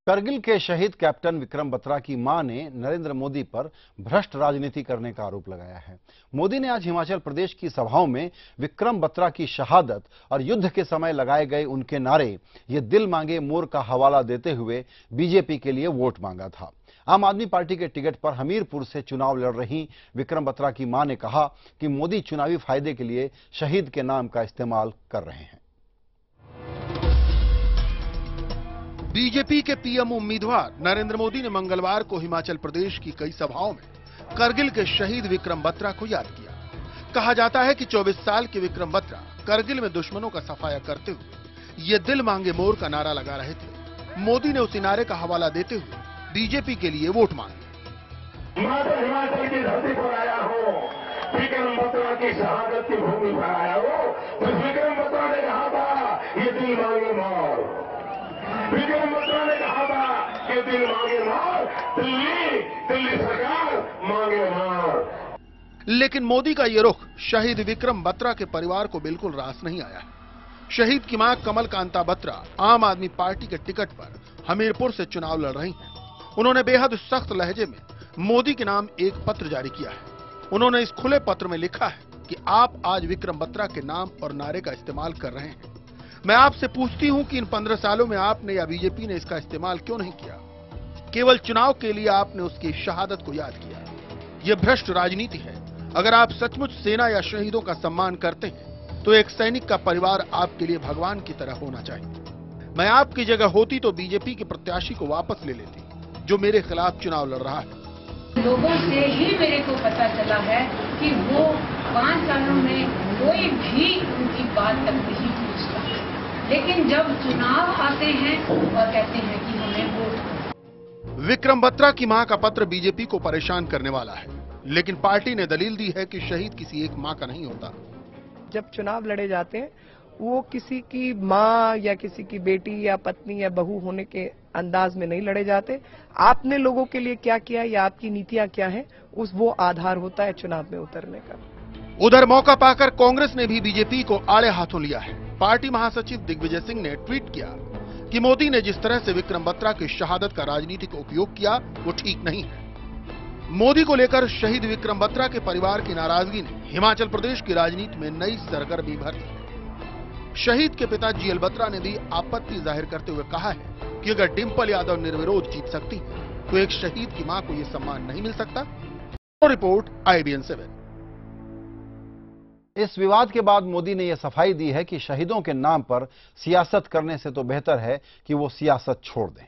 करगिल के शहीद कैप्टन विक्रम बत्रा की मां ने नरेंद्र मोदी पर भ्रष्ट राजनीति करने का आरोप लगाया है। मोदी ने आज हिमाचल प्रदेश की सभाओं में विक्रम बत्रा की शहादत और युद्ध के समय लगाए गए उनके नारे ये दिल मांगे मोर का हवाला देते हुए बीजेपी के लिए वोट मांगा था। आम आदमी पार्टी के टिकट पर हमीरपुर से चुनाव लड़ रही विक्रम बत्रा की मां ने कहा कि मोदी चुनावी फायदे के लिए शहीद के नाम का इस्तेमाल कर रहे हैं। बीजेपी के पीएम उम्मीदवार नरेंद्र मोदी ने मंगलवार को हिमाचल प्रदेश की कई सभाओं में करगिल के शहीद विक्रम बत्रा को याद किया। कहा जाता है कि 24 साल के विक्रम बत्रा करगिल में दुश्मनों का सफाया करते हुए ये दिल मांगे मोर का नारा लगा रहे थे। मोदी ने उसी नारे का हवाला देते हुए बीजेपी के लिए वोट मांगे। हिमाचल की धरती पर आया हो, विक्रम बत्रा की शहादत की भूमि पर आया हो, तो विक्रम बत्रा ने कहा था ये दिल मांगे मोर। विक्रम बत्रा ने कहा था कि दिल मांगे मोर, दिल्ली सरकार मांगे मोर। लेकिन मोदी का ये रुख शहीद विक्रम बत्रा के परिवार को बिल्कुल रास नहीं आया है। शहीद की मां कमल कांता बत्रा आम आदमी पार्टी के टिकट पर हमीरपुर से चुनाव लड़ रही हैं। उन्होंने बेहद सख्त लहजे में मोदी के नाम एक पत्र जारी किया है। उन्होंने इस खुले पत्र में लिखा है कि आप आज विक्रम बत्रा के नाम और नारे का इस्तेमाल कर रहे हैं। मैं आपसे पूछती हूं कि इन 15 सालों में आपने या बीजेपी ने इसका इस्तेमाल क्यों नहीं किया? केवल चुनाव के लिए आपने उसकी शहादत को याद किया। यह भ्रष्ट राजनीति है। अगर आप सचमुच सेना या शहीदों का सम्मान करते हैं तो एक सैनिक का परिवार आपके लिए भगवान की तरह होना चाहिए। मैं आपकी जगह होती तो बीजेपी के प्रत्याशी को वापस ले लेती जो मेरे खिलाफ चुनाव लड़ रहा है। लोगों से ही मेरे को पता चला है कि वो 5 सालों में कोई भी उनकी बात तक नहीं पूछता, लेकिन जब चुनाव आते हैं और कहते हैं कि हमें वोट। विक्रम बत्रा की मां का पत्र बीजेपी को परेशान करने वाला है, लेकिन पार्टी ने दलील दी है कि शहीद किसी एक मां का नहीं होता। जब चुनाव लड़े जाते हैं वो किसी की मां या किसी की बेटी या पत्नी या बहू होने के अंदाज में नहीं लड़े जाते। आपने लोगों के लिए क्या किया या आपकी नीतियां क्या हैं, वो आधार होता है चुनाव में उतरने का। उधर मौका पाकर कांग्रेस ने भी बीजेपी को आड़े हाथों लिया है। पार्टी महासचिव दिग्विजय सिंह ने ट्वीट किया कि मोदी ने जिस तरह से विक्रम बत्रा की शहादत का राजनीतिक उपयोग किया वो ठीक नहीं है। मोदी को लेकर शहीद विक्रम बत्रा के परिवार की नाराजगी ने हिमाचल प्रदेश की राजनीति में नई सरगर्मी भर दी। शहीद के पिता जीएल बत्रा ने भी आपत्ति जाहिर करते हुए कहा है कि अगर डिंपल यादव निर्विरोध जीत सकती है तो एक शहीद की मां को यह सम्मान नहीं मिल सकता। Report IBN 7। इस विवाद के बाद मोदी ने यह सफाई दी है कि शहीदों के नाम पर सियासत करने से तो बेहतर है कि वो सियासत छोड़ दें।